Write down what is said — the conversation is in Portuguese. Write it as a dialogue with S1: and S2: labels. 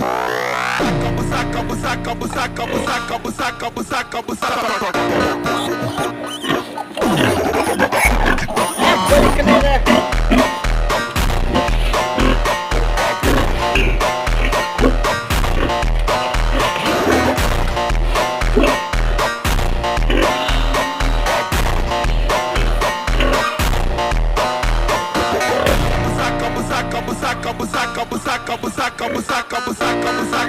S1: Busaca, busaca, busaca, busaca, busaca, busaca, busaca. Busaca, busaca, busaca, busaca, busaca, busaca, busaca, busaca, busaca.